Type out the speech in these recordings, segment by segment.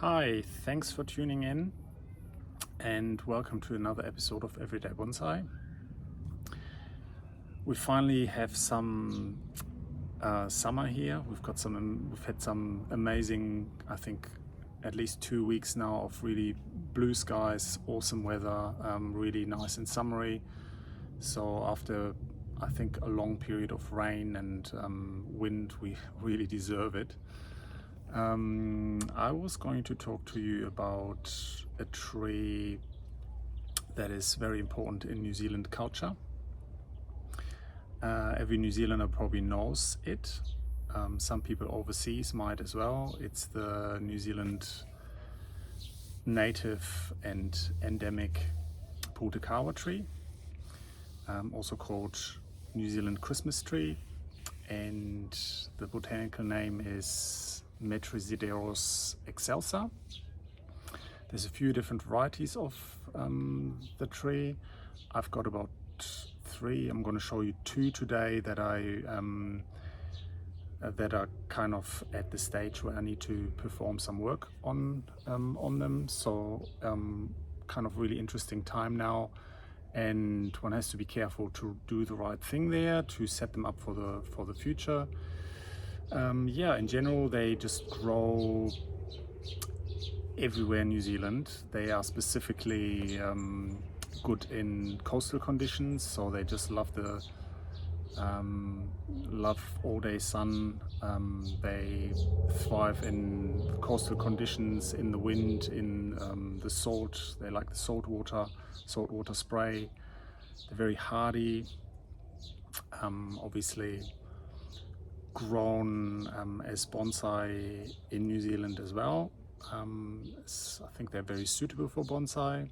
Hi, thanks for tuning in and welcome to another episode of Everyday Bonsai. We finally have some summer here. We've had some amazing, I think, at least 2 weeks now of really blue skies, awesome weather, really nice and summery. So after, I think, a long period of rain and wind, we really deserve it. I was going to talk to you about a tree that is very important in New Zealand culture. Every New Zealander probably knows it. Some people overseas might as well. It's the New Zealand native and endemic Pohutukawa tree, also called New Zealand Christmas tree, and the botanical name is Metrosideros excelsa. There's a few different varieties of the tree. I've got about 3. I'm going to show you 2 today that that are kind of at the stage where I need to perform some work on them. So kind of really interesting time now, and one has to be careful to do the right thing there to set them up for the future. Yeah, in general they just grow everywhere in New Zealand. They are specifically good in coastal conditions, so they just love the love all-day sun. They thrive in coastal conditions, in the wind, in the salt. They like the saltwater spray. They're very hardy. Obviously grown as bonsai in New Zealand as well. I think they're very suitable for bonsai.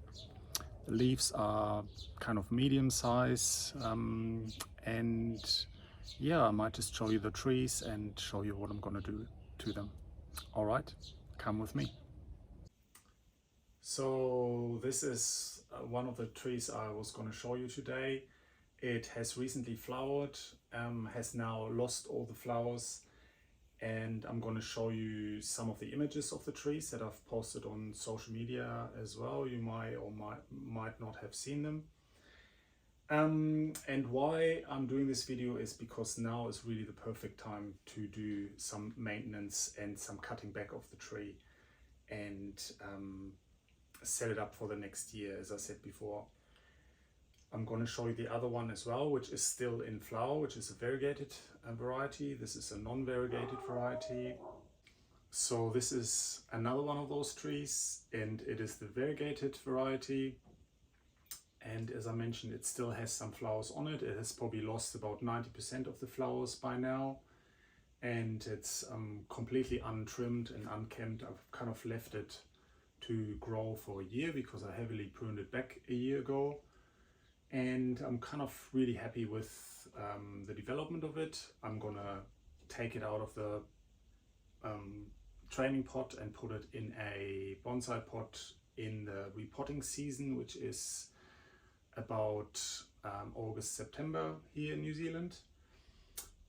The leaves are kind of medium size, and yeah, I might just show you the trees and show you what I'm going to do to them. All right, come with me. So this is one of the trees I was going to show you today. It has recently flowered, has now lost all the flowers, and I'm going to show you some of the images of the trees that I've posted on social media as well. You might or might not have seen them. And why I'm doing this video is because now is really the perfect time to do some maintenance and some cutting back of the tree and set it up for the next year, as I said before. I'm going to show you the other one as well, which is still in flower, which is a variegated variety. This is a non-variegated variety. So this is another one of those trees, and it is the variegated variety. And as I mentioned, it still has some flowers on it. It has probably lost about 90% of the flowers by now. And it's completely untrimmed and unkempt. I've kind of left it to grow for a year because I heavily pruned it back a year ago. And I'm kind of really happy with the development of it. I'm gonna take it out of the training pot and put it in a bonsai pot in the repotting season, which is about August, September here in New Zealand.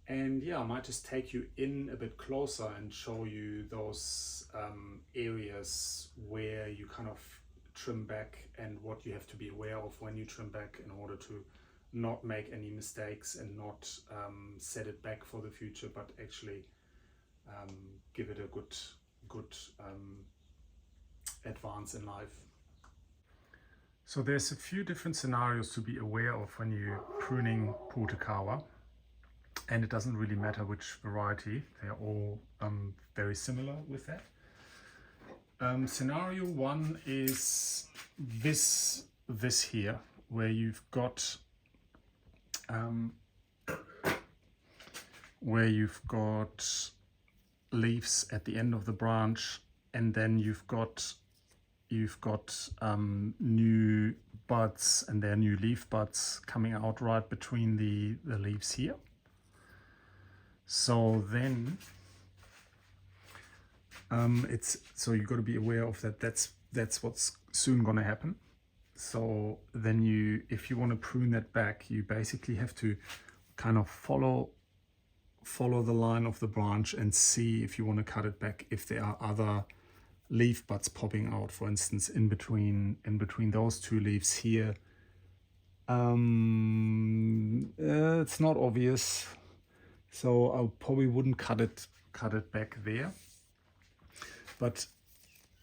And yeah, I might just take you in a bit closer and show you those areas where you kind of trim back and what you have to be aware of when you trim back in order to not make any mistakes and not set it back for the future, but actually give it a good advance in life. So there's a few different scenarios to be aware of when you're pruning Pohutukawa, and it doesn't really matter which variety. They're all very similar with that. Scenario 1 is this here, where you've got leaves at the end of the branch, and then you've got new buds, and there are new leaf buds coming out right between the leaves here. So then so you've got to be aware of that. That's what's soon going to happen. So then if you want to prune that back, you basically have to kind of follow the line of the branch and see if you want to cut it back, if there are other leaf buds popping out, for instance, in between those two leaves here. It's not obvious, so I probably wouldn't cut it back there. But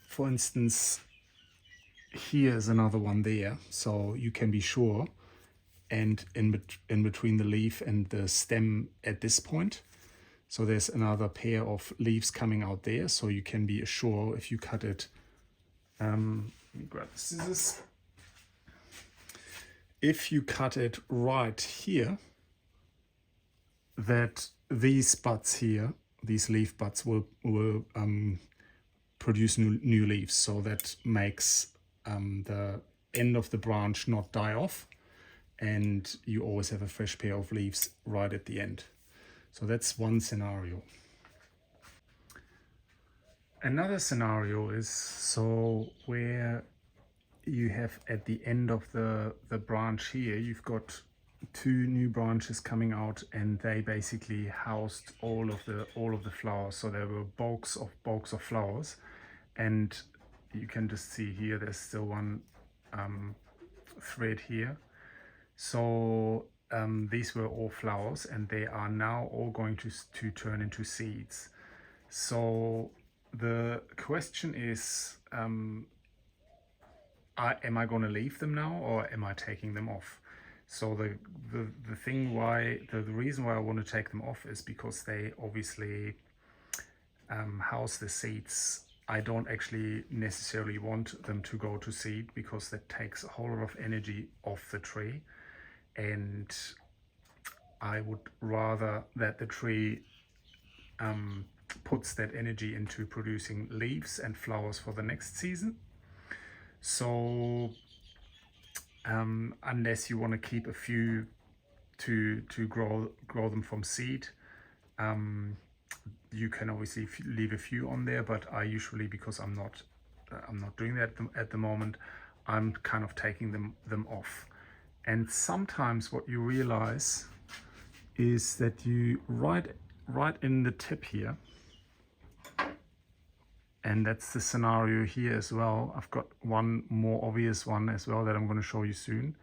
for instance, here's another one there, so you can be sure. And in between the leaf and the stem at this point, so there's another pair of leaves coming out there, so you can be sure if you cut it. Let me grab the scissors. If you cut it right here, that these buds here, these leaf buds will produce new leaves, so that makes the end of the branch not die off, and you always have a fresh pair of leaves right at the end. So that's one scenario. Another scenario is so where you have at the end of the branch here, you've got two new branches coming out, and they basically housed all of the flowers. So there were bulks of flowers, and you can just see here there's still one thread here. So these were all flowers, and they are now all going to turn into seeds. So the question is, am I going to leave them now, or am I taking them off? So the reason why I want to take them off is because they obviously house the seeds. I don't actually necessarily want them to go to seed, because that takes a whole lot of energy off the tree, and I would rather that the tree puts that energy into producing leaves and flowers for the next season. So unless you want to keep a few to grow them from seed, you can obviously leave a few on there, but I usually, because I'm not doing that at the moment, I'm kind of taking them off. And sometimes what you realize is that you right in the tip here, and that's the scenario here as well. I've got one more obvious one as well that I'm going to show you soon,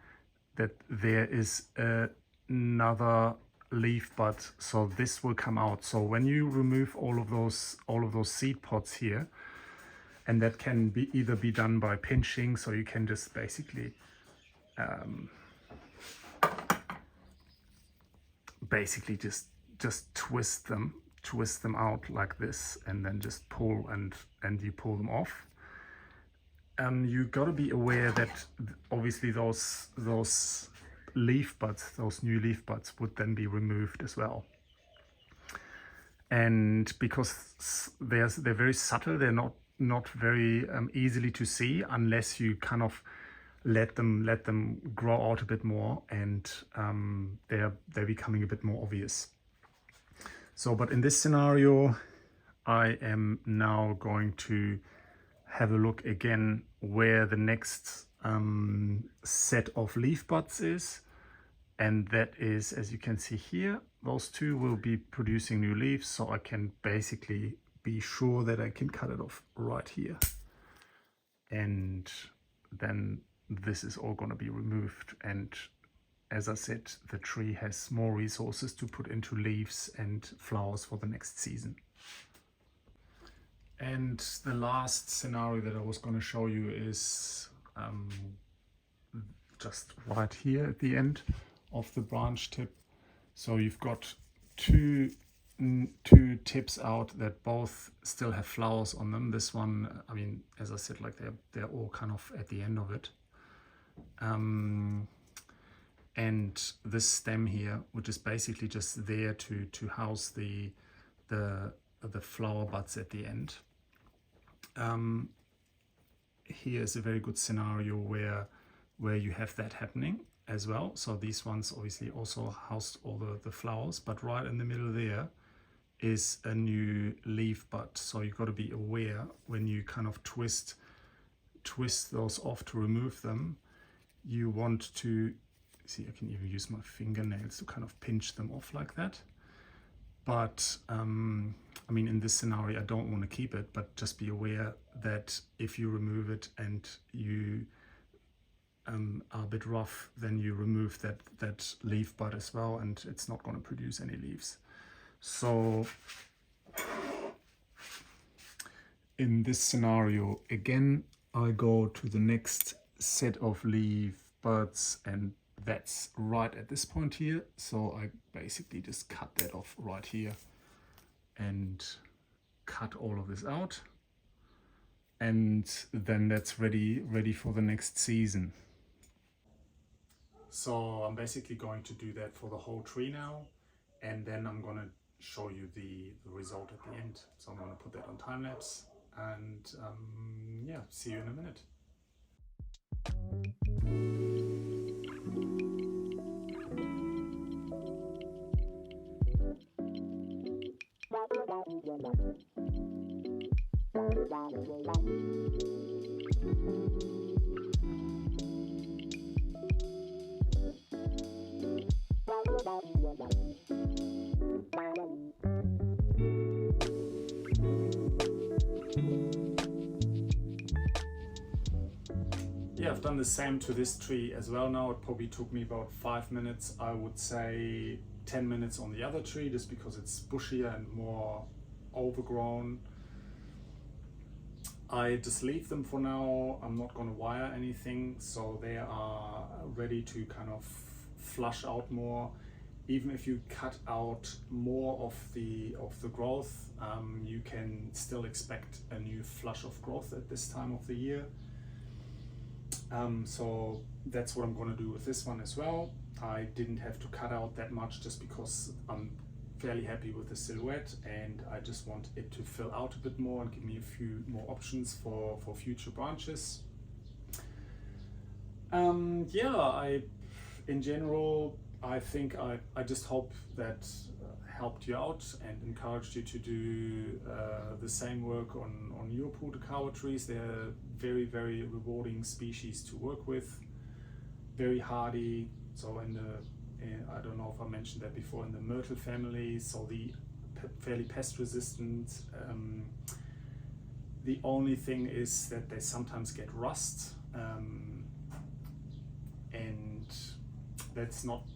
that there is another leaf bud, so this will come out. So when you remove all of those seed pods here, and that can either be done by pinching, so you can just basically just twist them out like this, and then just pull, and you pull them off. You got to be aware that obviously those leaf buds, those new leaf buds, would then be removed as well. And because they're very subtle, they're not very easily to see unless you kind of let them grow out a bit more, and they're becoming a bit more obvious. So, but in this scenario, I am now going to have a look again where the next set of leaf buds is, and that is, as you can see here, those two will be producing new leaves, so I can basically be sure that I can cut it off right here, and then this is all going to be removed. And as I said, the tree has more resources to put into leaves and flowers for the next season. And the last scenario that I was going to show you is just right here at the end of the branch tip. So you've got two tips out that both still have flowers on them. This one, I mean, as I said, like they're all kind of at the end of it. And this stem here, which is basically just there to house the flower buds at the end. Here is a very good scenario where you have that happening as well. So these ones obviously also housed all the flowers, but right in the middle there is a new leaf bud. So you've got to be aware when you kind of twist those off to remove them. You want to see, I can even use my fingernails to kind of pinch them off like that. But I mean, in this scenario, I don't want to keep it, but just be aware that if you remove it and you are a bit rough, then you remove that leaf bud as well, and it's not going to produce any leaves. So in this scenario, again, I go to the next set of leaf buds, and that's right at this point here. So I basically just cut that off right here and cut all of this out, and then that's ready for the next season. So I'm basically going to do that for the whole tree now, and then I'm going to show you the result at the end. So I'm going to put that on time lapse, and yeah, see you in a minute. Yeah, I've done the same to this tree as well now. It probably took me about 5 minutes. I would say 10 minutes on the other tree, just because it's bushier and more overgrown. I just leave them for now. I'm not going to wire anything, so they are ready to kind of flush out more. Even if you cut out more of the growth, you can still expect a new flush of growth at this time of the year. So that's what I'm going to do with this one as well. I didn't have to cut out that much just because I'm fairly happy with the silhouette, and I just want it to fill out a bit more and give me a few more options for future branches. Yeah, in general, I think I just hope that helped you out and encouraged you to do the same work on your Pohutukawa trees. They're very, very rewarding species to work with, very hardy. So I don't know if I mentioned that before, in the myrtle family, so the fairly pest resistant. The only thing is that they sometimes get rust, and that's not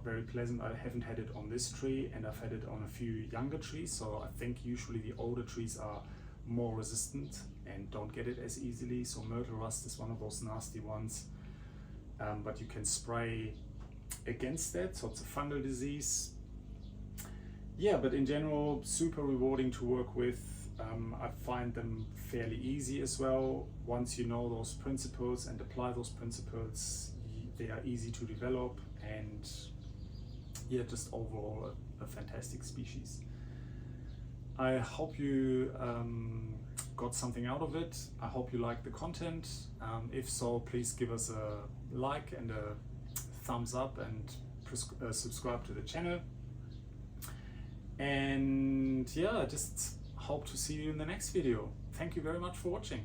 very pleasant. I haven't had it on this tree, and I've had it on a few younger trees, so I think usually the older trees are more resistant and don't get it as easily. So myrtle rust is one of those nasty ones, but you can spray against that, so it's a fungal disease. Yeah, but in general, super rewarding to work with. I find them fairly easy as well. Once you know those principles and apply those principles, they are easy to develop, and yeah, just overall a fantastic species. I hope you got something out of it. I hope you liked the content. If so, please give us a like and a thumbs up, and subscribe to the channel. And yeah, just hope to see you in the next video. Thank you very much for watching.